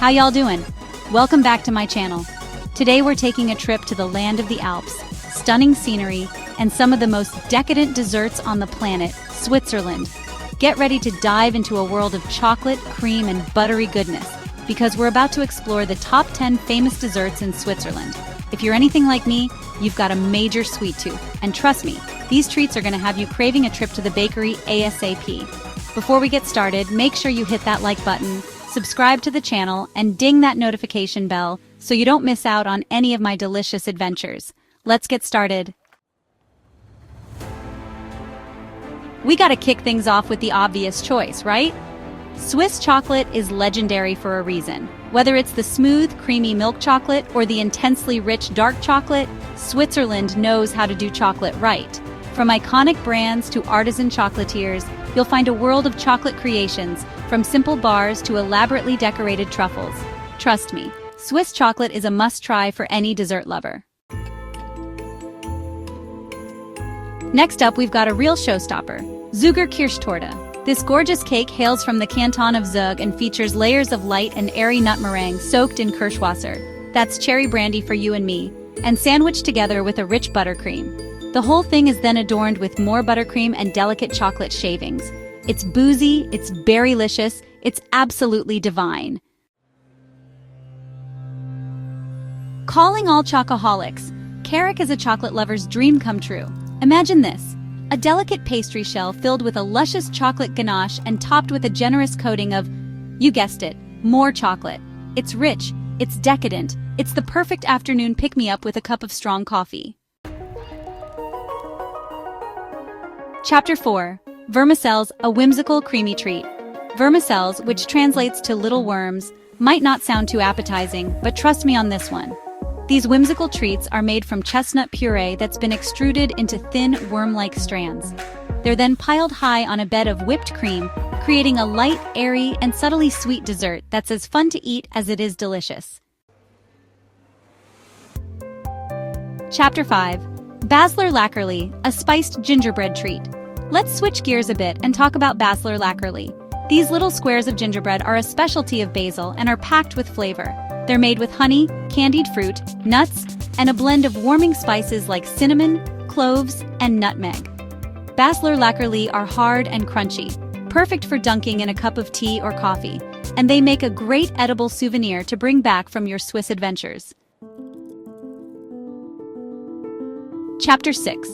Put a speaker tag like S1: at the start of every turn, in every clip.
S1: How y'all doing? Welcome back to my channel. Today we're taking a trip to the land of the Alps, stunning scenery, and some of the most decadent desserts on the planet, Switzerland. Get ready to dive into a world of chocolate, cream, and buttery goodness, because we're about to explore the top 10 famous desserts in Switzerland. If you're anything like me, you've got a major sweet tooth, and trust me, these treats are going to have you craving a trip to the bakery ASAP. Before we get started, make sure you hit that like button, subscribe to the channel, and ding that notification bell so you don't miss out on any of my delicious adventures. Let's get started. We gotta kick things off with the obvious choice, right? Swiss chocolate is legendary for a reason. Whether it's the smooth, creamy milk chocolate or the intensely rich dark chocolate, Switzerland knows how to do chocolate right. From iconic brands to artisan chocolatiers, you'll find a world of chocolate creations, from simple bars to elaborately decorated truffles. Trust me, Swiss chocolate is a must-try for any dessert lover. Next up, we've got a real showstopper, Zuger Kirschtorte. This gorgeous cake hails from the canton of Zug and features layers of light and airy nut meringue soaked in Kirschwasser. That's cherry brandy for you and me, and sandwiched together with a rich buttercream. The whole thing is then adorned with more buttercream and delicate chocolate shavings. It's boozy, it's berrylicious, it's absolutely divine. Calling all chocoholics, Carrick is a chocolate lover's dream come true. Imagine this, a delicate pastry shell filled with a luscious chocolate ganache and topped with a generous coating of, you guessed it, more chocolate. It's rich, it's decadent, it's the perfect afternoon pick-me-up with a cup of strong coffee. Chapter 4. Vermicelles, a whimsical creamy treat. Vermicelles, which translates to little worms, might not sound too appetizing, but trust me on this one. These whimsical treats are made from chestnut puree that's been extruded into thin, worm-like strands. They're then piled high on a bed of whipped cream, creating a light, airy, and subtly sweet dessert that's as fun to eat as it is delicious. Chapter 5. Basler Lackerli, a spiced gingerbread treat. Let's switch gears a bit and talk about Basler Lackerli. These little squares of gingerbread are a specialty of Basel and are packed with flavor. They're made with honey, candied fruit, nuts, and a blend of warming spices like cinnamon, cloves, and nutmeg. Basler Lackerli are hard and crunchy, perfect for dunking in a cup of tea or coffee, and they make a great edible souvenir to bring back from your Swiss adventures. Chapter 6.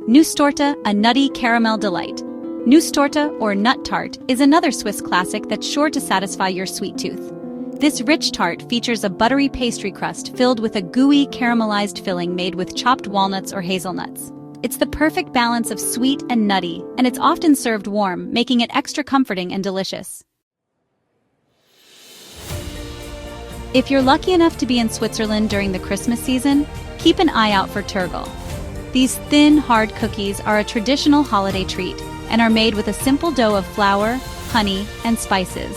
S1: Nusstorte, a nutty caramel delight. Nusstorte, or nut tart, is another Swiss classic that's sure to satisfy your sweet tooth. This rich tart features a buttery pastry crust filled with a gooey, caramelized filling made with chopped walnuts or hazelnuts. It's the perfect balance of sweet and nutty, and it's often served warm, making it extra comforting and delicious. If you're lucky enough to be in Switzerland during the Christmas season, keep an eye out for Turgel. These thin, hard cookies are a traditional holiday treat and are made with a simple dough of flour, honey, and spices.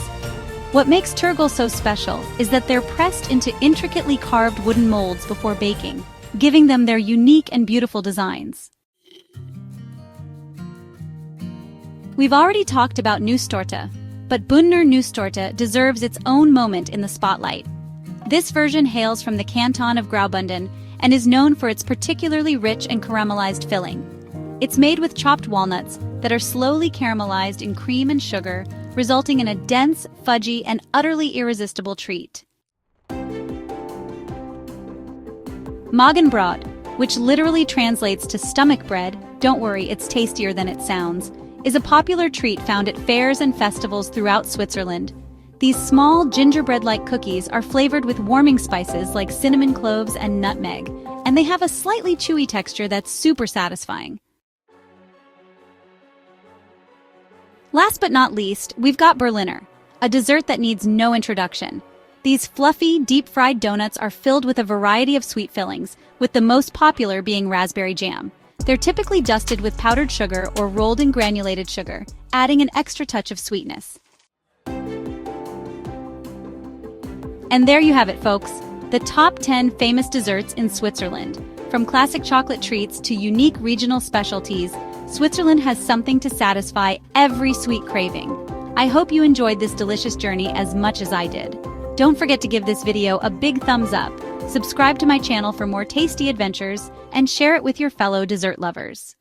S1: What makes Turgel so special is that they're pressed into intricately carved wooden molds before baking, giving them their unique and beautiful designs. We've already talked about Nusstorte, but Bündner Nusstorte deserves its own moment in the spotlight. This version hails from the canton of Graubünden and is known for its particularly rich and caramelized filling. It's made with chopped walnuts that are slowly caramelized in cream and sugar, resulting in a dense, fudgy, and utterly irresistible treat. Magenbrot, which literally translates to stomach bread, don't worry, it's tastier than it sounds, is a popular treat found at fairs and festivals throughout Switzerland. These small, gingerbread-like cookies are flavored with warming spices like cinnamon cloves and nutmeg, and they have a slightly chewy texture that's super satisfying. Last but not least, we've got Berliner, a dessert that needs no introduction. These fluffy, deep-fried donuts are filled with a variety of sweet fillings, with the most popular being raspberry jam. They're typically dusted with powdered sugar or rolled in granulated sugar, adding an extra touch of sweetness. And there you have it, folks, the top 10 famous desserts in Switzerland. From classic chocolate treats to unique regional specialties, Switzerland has something to satisfy every sweet craving. I hope you enjoyed this delicious journey as much as I did. Don't forget to give this video a big thumbs up, subscribe to my channel for more tasty adventures, and share it with your fellow dessert lovers.